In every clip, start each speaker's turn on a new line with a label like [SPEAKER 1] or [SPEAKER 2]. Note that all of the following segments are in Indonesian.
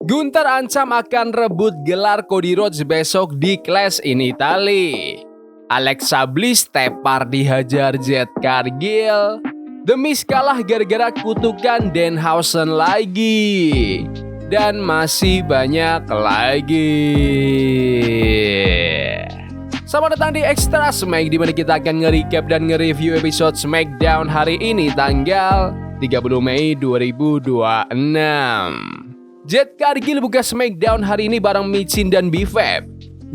[SPEAKER 1] Gunther ancam akan rebut gelar Cody Rhodes besok di Clash in Italy. Alexa Bliss tepar dihajar Jade Cargill. The Miz kalah gara-gara kutukan Danhausen lagi. Dan masih banyak lagi. Selamat datang di Extra Smack, di mana kita akan nge-recap dan nge-review episode SmackDown hari ini tanggal 30 Mei 2026. Jade Cargill buka SmackDown hari ini bareng Michin dan B-Fab.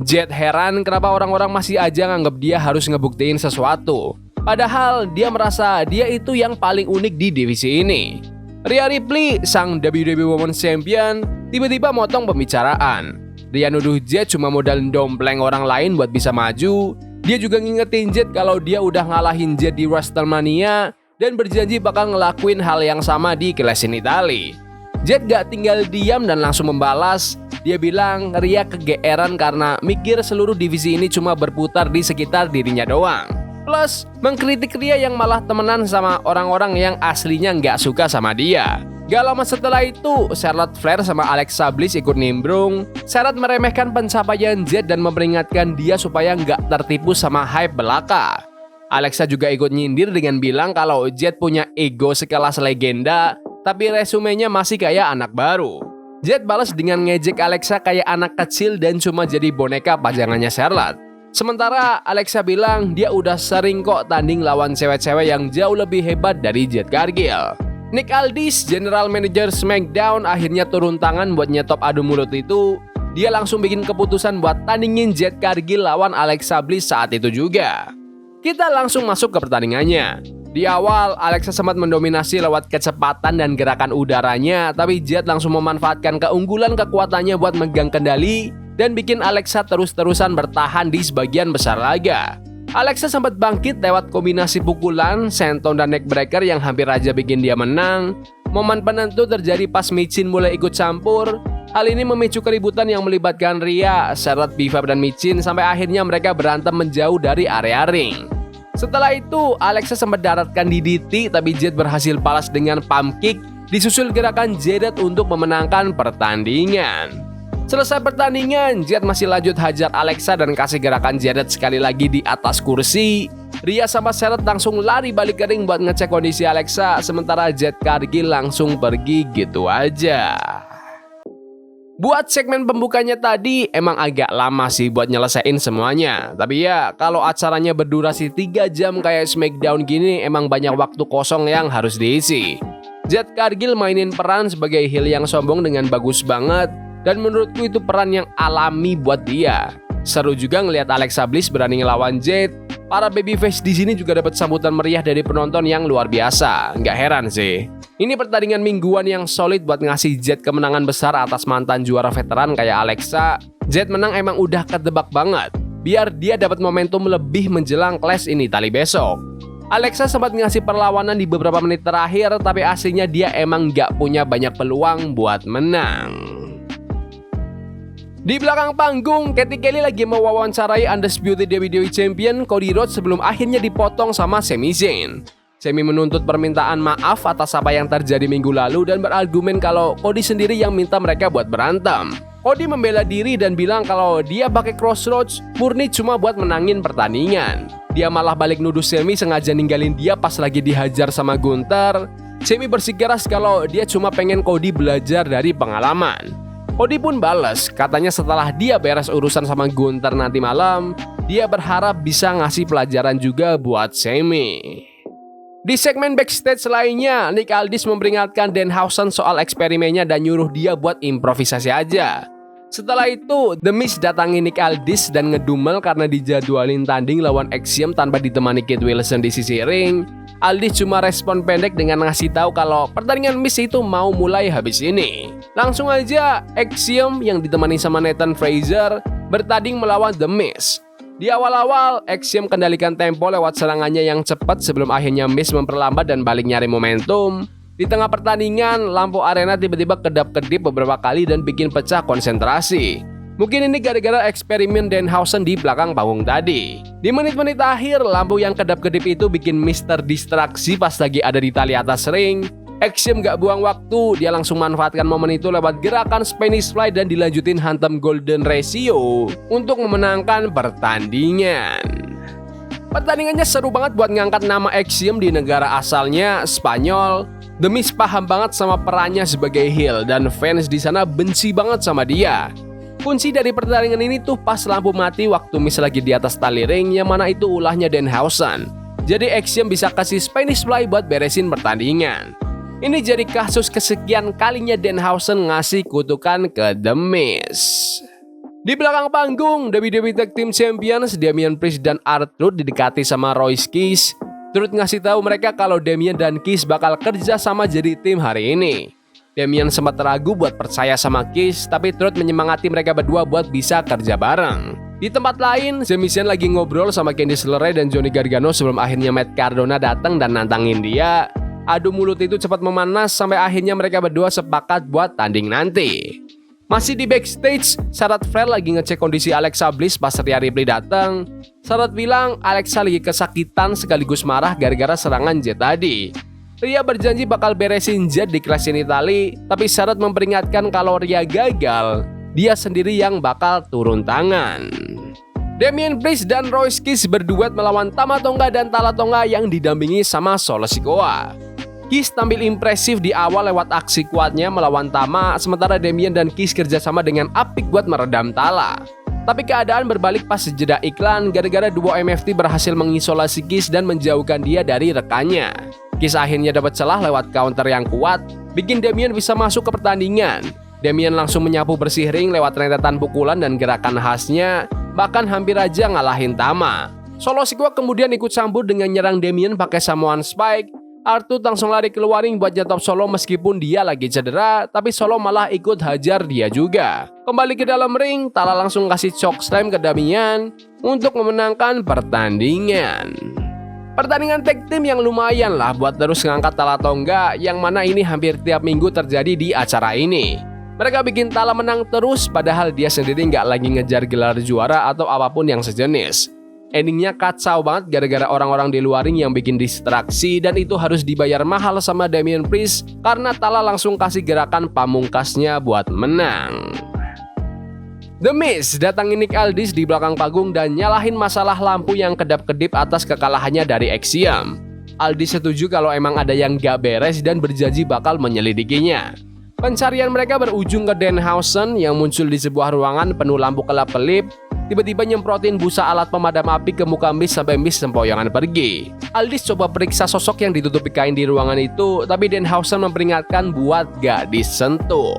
[SPEAKER 1] Jade heran kenapa orang-orang masih aja nganggep dia harus ngebuktiin sesuatu. Padahal dia merasa dia itu yang paling unik di divisi ini. Rhea Ripley, sang WWE Women's Champion, tiba-tiba motong pembicaraan. Dia nuduh Jade cuma modal dompleng orang lain buat bisa maju. Dia juga ngingetin Jade kalau dia udah ngalahin Jade di WrestleMania dan berjanji bakal ngelakuin hal yang sama di Clash in Italy. Jade gak tinggal diam dan langsung membalas. Dia bilang Rhea kegeeran karena mikir seluruh divisi ini cuma berputar di sekitar dirinya doang. Plus, mengkritik Rhea yang malah temenan sama orang-orang yang aslinya gak suka sama dia. Gak lama setelah itu, Charlotte Flair sama Alexa Bliss ikut nimbrung. Charlotte meremehkan pencapaian Jade dan memperingatkan dia supaya gak tertipu sama hype belaka. Alexa juga ikut nyindir dengan bilang kalau Jade punya ego sekelas legenda, tapi resumenya masih kayak anak baru. Jade balas dengan ngejek Alexa kayak anak kecil dan cuma jadi boneka pajangannya Charlotte. Sementara Alexa bilang dia udah sering kok tanding lawan cewek-cewek yang jauh lebih hebat dari Jade Cargill. Nick Aldis, General Manager SmackDown, akhirnya turun tangan buat nyetop adu mulut itu. Dia langsung bikin keputusan buat tandingin Jade Cargill lawan Alexa Bliss saat itu juga. Kita langsung masuk ke pertandingannya. Di awal, Alexa sempat mendominasi lewat kecepatan dan gerakan udaranya, tapi Jade langsung memanfaatkan keunggulan kekuatannya buat megang kendali dan bikin Alexa terus-terusan bertahan di sebagian besar laga. Alexa sempat bangkit lewat kombinasi pukulan, senton dan neckbreaker yang hampir aja bikin dia menang. Momen penentu terjadi pas Michin mulai ikut campur. Hal ini memicu keributan yang melibatkan Rhea, Charlotte, B-Fab dan Michin sampai akhirnya mereka berantem menjauh dari area ring. Setelah itu, Alexa sempat daratkan DDT, tapi Jade berhasil balas dengan pump kick, disusul gerakan Jade untuk memenangkan pertandingan. Selesai pertandingan, Jade masih lanjut hajar Alexa dan kasih gerakan Jade sekali lagi di atas kursi. Rhea sama Charlotte langsung lari balik ke ring buat ngecek kondisi Alexa, sementara Jade Cargill langsung pergi gitu aja. Buat segmen pembukanya tadi emang agak lama sih buat nyelesain semuanya. Tapi ya kalau acaranya berdurasi 3 jam kayak SmackDown gini emang banyak waktu kosong yang harus diisi. Jade Cargill mainin peran sebagai heel yang sombong dengan bagus banget. Dan menurutku itu peran yang alami buat dia. Seru juga ngelihat Alexa Bliss berani ngelawan Jade. Para babyface di sini juga dapat sambutan meriah dari penonton yang luar biasa. Nggak heran sih. Ini pertandingan mingguan yang solid buat ngasih Jade kemenangan besar atas mantan juara veteran kayak Alexa. Jade menang emang udah ketebak banget. Biar dia dapat momentum lebih menjelang Clash in Italy besok. Alexa sempat ngasih perlawanan di beberapa menit terakhir, tapi aslinya dia emang nggak punya banyak peluang buat menang. Di belakang panggung, Katie Kelly lagi mewawancarai Undisputed WWE Champion Cody Rhodes sebelum akhirnya dipotong sama Sami Zayn. Sami menuntut permintaan maaf atas apa yang terjadi minggu lalu dan berargumen kalau Cody sendiri yang minta mereka buat berantem. Cody membela diri dan bilang kalau dia pakai Crossroads murni cuma buat menangin pertandingan. Dia malah balik nuduh Sami sengaja ninggalin dia pas lagi dihajar sama Gunther. Sami bersikeras kalau dia cuma pengen Cody belajar dari pengalaman. Cody pun balas, katanya setelah dia beres urusan sama Gunther nanti malam, dia berharap bisa ngasih pelajaran juga buat Sami. Di segmen backstage lainnya, Nick Aldis memperingatkan Danhausen soal eksperimennya dan nyuruh dia buat improvisasi aja. Setelah itu, The Miz datangi Nick Aldis dan ngedumel karena dijadwalin tanding lawan Axiom tanpa ditemani Kate Wilson di sisi ring. Aldis cuma respon pendek dengan ngasih tahu kalau pertandingan Miz itu mau mulai habis ini. Langsung aja, Axiom yang ditemani sama Nathan Frazer bertanding melawan The Miz. Di awal-awal, Axiom kendalikan tempo lewat serangannya yang cepat sebelum akhirnya Miz memperlambat dan balik nyari momentum. Di tengah pertandingan, lampu arena tiba-tiba kedap-kedip beberapa kali dan bikin pecah konsentrasi. Mungkin ini gara-gara eksperimen Danhausen di belakang panggung tadi. Di menit-menit akhir, lampu yang kedap-kedip itu bikin Miz terdistraksi pas lagi ada di tali atas ring. Axiom gak buang waktu, dia langsung manfaatkan momen itu lewat gerakan Spanish Fly dan dilanjutin hantam Golden Ratio untuk memenangkan pertandingan. Pertandingannya seru banget buat ngangkat nama Axiom di negara asalnya, Spanyol. The Miz paham banget sama perannya sebagai heel dan fans di sana benci banget sama dia. Kunci dari pertandingan ini tuh pas lampu mati waktu Miz lagi di atas tali ring, yang mana itu ulahnya Danhausen. Jadi Axiom bisa kasih Spanish Fly buat beresin pertandingan. Ini jadi kasus kesekian kalinya Danhausen ngasih kutukan ke The Miz. Di belakang panggung, WWE Tag Team Champions Damian Priest dan R-Truth didekati sama Royce Keys. Truth ngasih tahu mereka kalau Damian dan Keys bakal kerja sama jadi tim hari ini. Damian sempat ragu buat percaya sama Keys, tapi Truth menyemangati mereka berdua buat bisa kerja bareng. Di tempat lain, Sami Zayn lagi ngobrol sama Candice LeRae dan Johnny Gargano sebelum akhirnya Matt Cardona datang dan nantangin dia. Adu mulut itu cepat memanas sampai akhirnya mereka berdua sepakat buat tanding nanti. Masih di backstage, Charlotte Flair lagi ngecek kondisi Alexa Bliss pas Rhea Ripley datang. Charlotte bilang Alexa lagi kesakitan sekaligus marah gara-gara serangan Jet tadi. Rhea berjanji bakal beresin Jet di Clash in Italy, tapi Charlotte memperingatkan kalau Rhea gagal, dia sendiri yang bakal turun tangan. Damian Priest dan Royce Keys berduet melawan Tama Tonga dan Tala Tonga yang didampingi sama Solo Sikoa. Keys tampil impresif di awal lewat aksi kuatnya melawan Tama, sementara Damian dan Keys kerjasama dengan apik buat meredam Tala. Tapi keadaan berbalik pas jeda iklan gara-gara duo MFT berhasil mengisolasi Keys dan menjauhkan dia dari rekannya. Keys akhirnya dapat celah lewat counter yang kuat, bikin Damian bisa masuk ke pertandingan. Damian langsung menyapu bersih ring lewat rentetan pukulan dan gerakan khasnya, bahkan hampir aja ngalahin Tama. Solo Sikoa kemudian ikut campur dengan nyerang Damian pakai Samoan Spike. R-Truth langsung lari keluar ring buat nyetop Solo meskipun dia lagi cedera, tapi Solo malah ikut hajar dia juga. Kembali ke dalam ring, Tala langsung kasih chokeslam ke Damian untuk memenangkan pertandingan. Pertandingan tag team yang lumayan lah buat terus ngangkat Tala Tonga, yang mana ini hampir tiap minggu terjadi di acara ini. Mereka bikin Tala menang terus padahal dia sendiri nggak lagi ngejar gelar juara atau apapun yang sejenis. Endingnya kacau banget gara-gara orang-orang di luar ring yang bikin distraksi dan itu harus dibayar mahal sama Damian Priest karena Tala langsung kasih gerakan pamungkasnya buat menang. The Miz datangi Nick Aldis di belakang panggung dan nyalahin masalah lampu yang kedap-kedip atas kekalahannya dari Axiom. Aldis setuju kalau emang ada yang gak beres dan berjanji bakal menyelidikinya. Pencarian mereka berujung ke Danhausen yang muncul di sebuah ruangan penuh lampu kelap-kelip. Tiba-tiba nyemprotin busa alat pemadam api ke muka Miz sampai Miz sempoyongan pergi. Aldis coba periksa sosok yang ditutupi kain di ruangan itu, tapi Danhausen memperingatkan buat gak disentuh.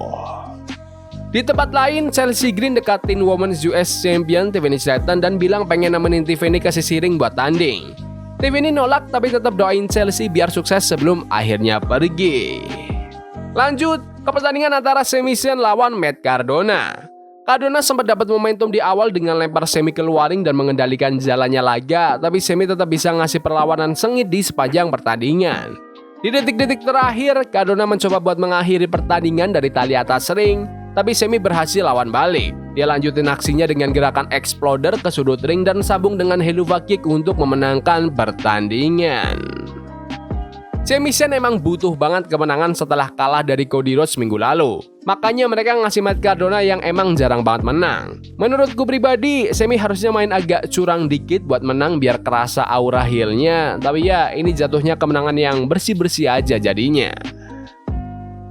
[SPEAKER 1] Di tempat lain, Chelsea Green dekatin Women's US Champion Tiffany Stratton dan bilang pengen nemenin Tiffany ke sisi ring buat tanding. Tiffany nolak tapi tetap doain Chelsea biar sukses sebelum akhirnya pergi. Lanjut ke pertandingan antara Sami Zayn lawan Matt Cardona. Cardona sempat dapat momentum di awal dengan lempar Sami keluar ring dan mengendalikan jalannya laga, tapi Sami tetap bisa ngasih perlawanan sengit di sepanjang pertandingan. Di detik-detik terakhir, Cardona mencoba buat mengakhiri pertandingan dari tali atas ring, tapi Sami berhasil lawan balik. Dia lanjutin aksinya dengan gerakan exploder ke sudut ring dan sambung dengan Helluva Kick untuk memenangkan pertandingan. Sami Zayn emang butuh banget kemenangan setelah kalah dari Cody Rhodes minggu lalu. Makanya mereka ngasih Matt Cardona yang emang jarang banget menang. Menurutku pribadi, Sami harusnya main agak curang dikit buat menang biar kerasa aura heel-nya. Tapi ya, ini jatuhnya kemenangan yang bersih-bersih aja jadinya.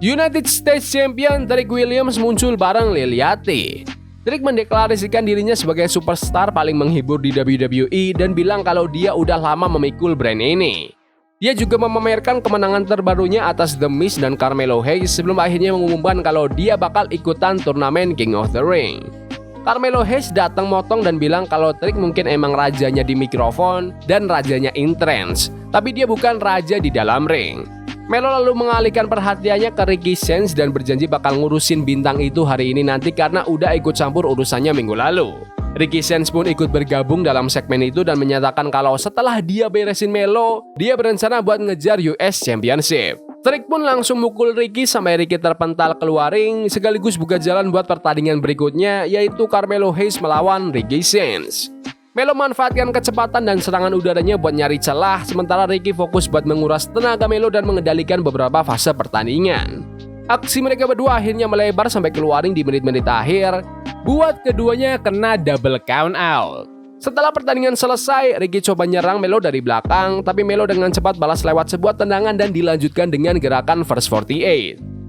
[SPEAKER 1] United States Champion Trick Williams muncul bareng Liliati. Trick mendeklarasikan dirinya sebagai superstar paling menghibur di WWE dan bilang kalau dia udah lama memikul brand ini. Dia juga memamerkan kemenangan terbarunya atas The Miz dan Carmelo Hayes sebelum akhirnya mengumumkan kalau dia bakal ikutan turnamen King of the Ring. Carmelo Hayes datang motong dan bilang kalau Trick mungkin emang rajanya di mikrofon dan rajanya in trance, tapi dia bukan raja di dalam ring. Melo lalu mengalihkan perhatiannya ke Ricky Sainz dan berjanji bakal ngurusin bintang itu hari ini nanti karena udah ikut campur urusannya minggu lalu. Ricky Sainz pun ikut bergabung dalam segmen itu dan menyatakan kalau setelah dia beresin Melo, dia berencana buat ngejar US Championship. Trick pun langsung mukul Ricky sampai Ricky terpental keluar ring, sekaligus buka jalan buat pertandingan berikutnya yaitu Carmelo Hayes melawan Ricky Sainz. Melo manfaatkan kecepatan dan serangan udaranya buat nyari celah, sementara Ricky fokus buat menguras tenaga Melo dan mengendalikan beberapa fase pertandingan. Aksi mereka berdua akhirnya melebar sampai keluaring di menit-menit akhir, buat keduanya kena double count out. Setelah pertandingan selesai, Ricky coba nyerang Melo dari belakang, tapi Melo dengan cepat balas lewat sebuah tendangan dan dilanjutkan dengan gerakan First 48.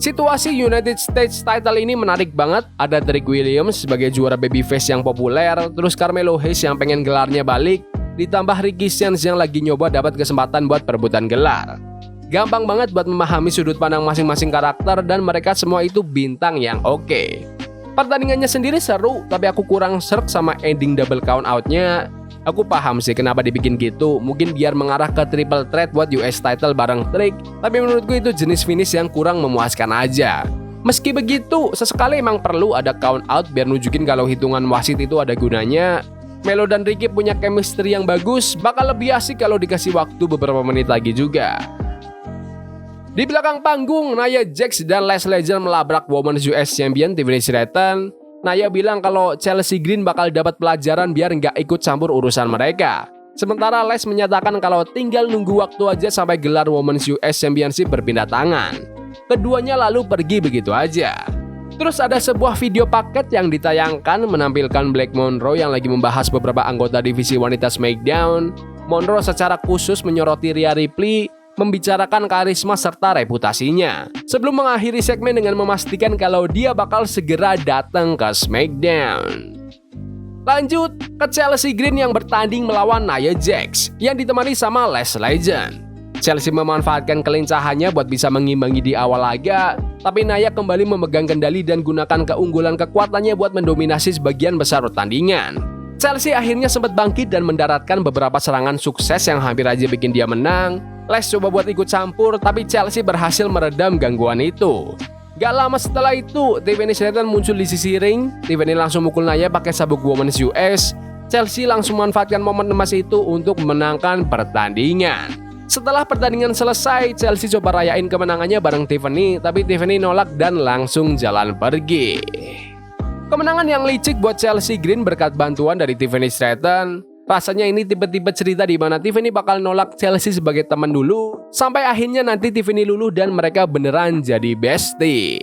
[SPEAKER 1] Situasi United States title ini menarik banget. Ada Trick Williams sebagai juara babyface yang populer, terus Carmelo Hayes yang pengen gelarnya balik, ditambah Ricky Stenz yang lagi nyoba dapat kesempatan buat perebutan gelar. Gampang banget buat memahami sudut pandang masing-masing karakter dan mereka semua itu bintang yang oke. Pertandingannya sendiri seru, tapi aku kurang serk sama ending double count out-nya. Aku paham sih kenapa dibikin gitu, mungkin biar mengarah ke triple threat buat US title bareng Trick, tapi menurutku itu jenis finish yang kurang memuaskan aja. Meski begitu, sesekali emang perlu ada count out biar nunjukin kalau hitungan wasit itu ada gunanya. Melo dan Ricky punya chemistry yang bagus, bakal lebih asik kalau dikasih waktu beberapa menit lagi juga. Di belakang panggung, Nia Jax dan Les Legend melabrak Women's US Champion Tiffany Stratton. Nia bilang kalau Chelsea Green bakal dapat pelajaran biar nggak ikut campur urusan mereka. Sementara Les menyatakan kalau tinggal nunggu waktu aja sampai gelar Women's US Championship berpindah tangan. Keduanya lalu pergi begitu aja. Terus ada sebuah video paket yang ditayangkan menampilkan Black Monroe yang lagi membahas beberapa anggota divisi wanita SmackDown. Monroe secara khusus menyoroti Rhea Ripley, membicarakan karisma serta reputasinya, sebelum mengakhiri segmen dengan memastikan kalau dia bakal segera datang ke SmackDown. Lanjut ke Chelsea Green yang bertanding melawan Nia Jax yang ditemani sama Les Legend. Chelsea memanfaatkan kelincahannya buat bisa mengimbangi di awal laga, tapi Nia kembali memegang kendali dan gunakan keunggulan kekuatannya buat mendominasi sebagian besar pertandingan. Chelsea akhirnya sempat bangkit dan mendaratkan beberapa serangan sukses yang hampir aja bikin dia menang. Les coba buat ikut campur, tapi Chelsea berhasil meredam gangguan itu. Gak lama setelah itu, Tiffany Stratton muncul di sisi ring. Tiffany langsung mukul Nia pakai sabuk Women's US. Chelsea langsung memanfaatkan momen emas itu untuk memenangkan pertandingan. Setelah pertandingan selesai, Chelsea coba rayain kemenangannya bareng Tiffany, tapi Tiffany nolak dan langsung jalan pergi. Kemenangan yang licik buat Chelsea Green berkat bantuan dari Tiffany Stratton. Rasanya ini tipe-tipe cerita di mana Tiffany bakal nolak Chelsea sebagai teman dulu, sampai akhirnya nanti Tiffany luluh dan mereka beneran jadi bestie.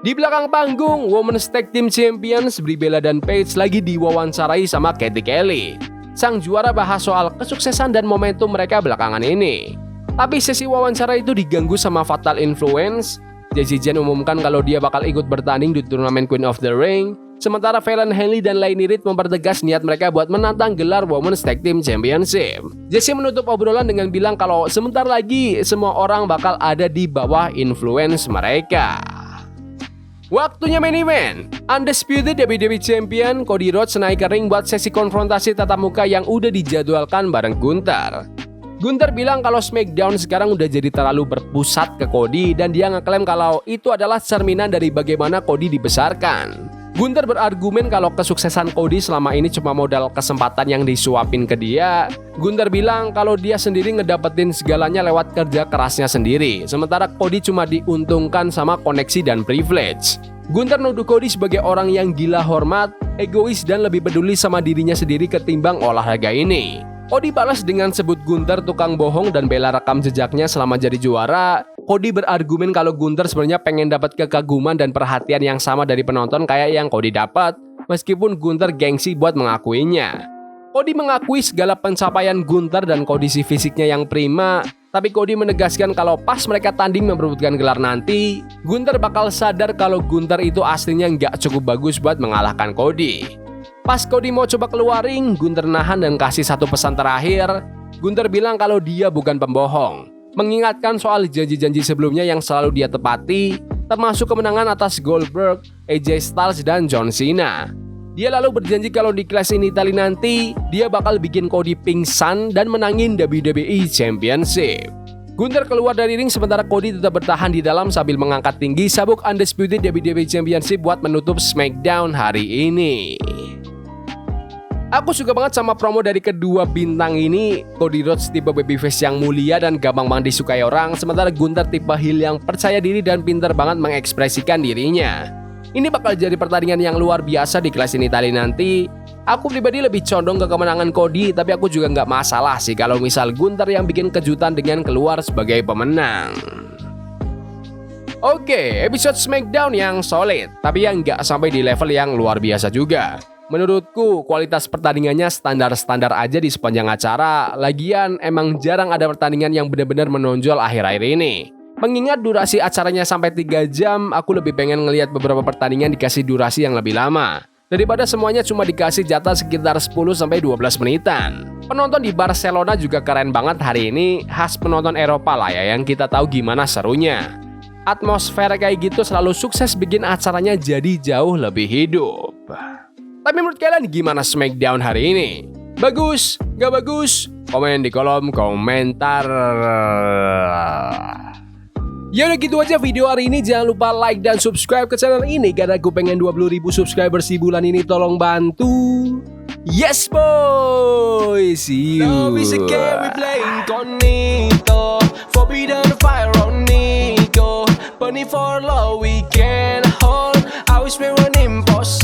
[SPEAKER 1] Di belakang panggung, Women's Tag Team Champions Brie Bella dan Paige lagi diwawancarai sama Katie Kelly. Sang juara bahas soal kesuksesan dan momentum mereka belakangan ini. Tapi sesi wawancara itu diganggu sama Fatal Influence. Jessie Jen umumkan kalau dia bakal ikut bertanding di turnamen Queen of the Ring. Sementara Fallon Henley dan Lainey Reed mempertegas niat mereka buat menantang gelar Women's Tag Team Championship. Jessie menutup obrolan dengan bilang kalau sebentar lagi semua orang bakal ada di bawah influence mereka. Waktunya main event. Undisputed WWE Champion Cody Rhodes naik ke ring buat sesi konfrontasi tatap muka yang udah dijadwalkan bareng Gunther. Gunther bilang kalau SmackDown sekarang udah jadi terlalu berpusat ke Cody dan dia ngeklaim kalau itu adalah cerminan dari bagaimana Cody dibesarkan. Gunther berargumen kalau kesuksesan Cody selama ini cuma modal kesempatan yang disuapin ke dia. Gunther bilang kalau dia sendiri ngedapetin segalanya lewat kerja kerasnya sendiri, sementara Cody cuma diuntungkan sama koneksi dan privilege. Gunther nuduh Cody sebagai orang yang gila hormat, egois dan lebih peduli sama dirinya sendiri ketimbang olahraga ini. Cody balas dengan sebut Gunther tukang bohong dan bela rekam jejaknya selama jadi juara. Cody berargumen kalau Gunther sebenarnya pengen dapat kekaguman dan perhatian yang sama dari penonton kayak yang Cody dapat, meskipun Gunther gengsi buat mengakuinya. Cody mengakui segala pencapaian Gunther dan kondisi fisiknya yang prima, tapi Cody menegaskan kalau pas mereka tanding memperebutkan gelar nanti, Gunther bakal sadar kalau Gunther itu aslinya nggak cukup bagus buat mengalahkan Cody. Pas Cody mau coba keluar ring, Gunther nahan dan kasih satu pesan terakhir. Gunther bilang kalau dia bukan pembohong, mengingatkan soal janji-janji sebelumnya yang selalu dia tepati, termasuk kemenangan atas Goldberg, AJ Styles, dan John Cena. Dia lalu berjanji kalau di Clash in Italy nanti, dia bakal bikin Cody pingsan dan menangin WWE Championship. Gunther keluar dari ring sementara Cody tetap bertahan di dalam sambil mengangkat tinggi sabuk Undisputed WWE Championship buat menutup SmackDown hari ini. Aku suka banget sama promo dari kedua bintang ini. Cody Rhodes tipe babyface yang mulia dan gampang banget disukai orang, sementara Gunther tipe heel yang percaya diri dan pintar banget mengekspresikan dirinya. Ini bakal jadi pertandingan yang luar biasa di kelas ini tadi nanti. Aku pribadi lebih condong ke kemenangan Cody, tapi aku juga nggak masalah sih kalau misal Gunther yang bikin kejutan dengan keluar sebagai pemenang. Oke, episode SmackDown yang solid, tapi yang nggak sampai di level yang luar biasa juga. Menurutku, kualitas pertandingannya standar-standar aja di sepanjang acara. Lagian, emang jarang ada pertandingan yang benar-benar menonjol akhir-akhir ini. Mengingat durasi acaranya sampai 3 jam, aku lebih pengen ngelihat beberapa pertandingan dikasih durasi yang lebih lama. Daripada semuanya cuma dikasih jatah sekitar 10-12 menitan. Penonton di Barcelona juga keren banget hari ini, khas penonton Eropa lah ya, yang kita tahu gimana serunya. Atmosfer kayak gitu selalu sukses bikin acaranya jadi jauh lebih hidup. Tapi menurut kalian gimana SmackDown hari ini? Bagus? Gak bagus? Komen di kolom komentar. Ya udah gitu aja video hari ini. Jangan lupa like dan subscribe ke channel ini karena gue pengen 20.000 subscriber si bulan ini. Tolong bantu. Yes boy. See you. Love is a game we playing Cognito. Forbidden fire on Nico. Bunny for love we can hold. I wish we were impossible.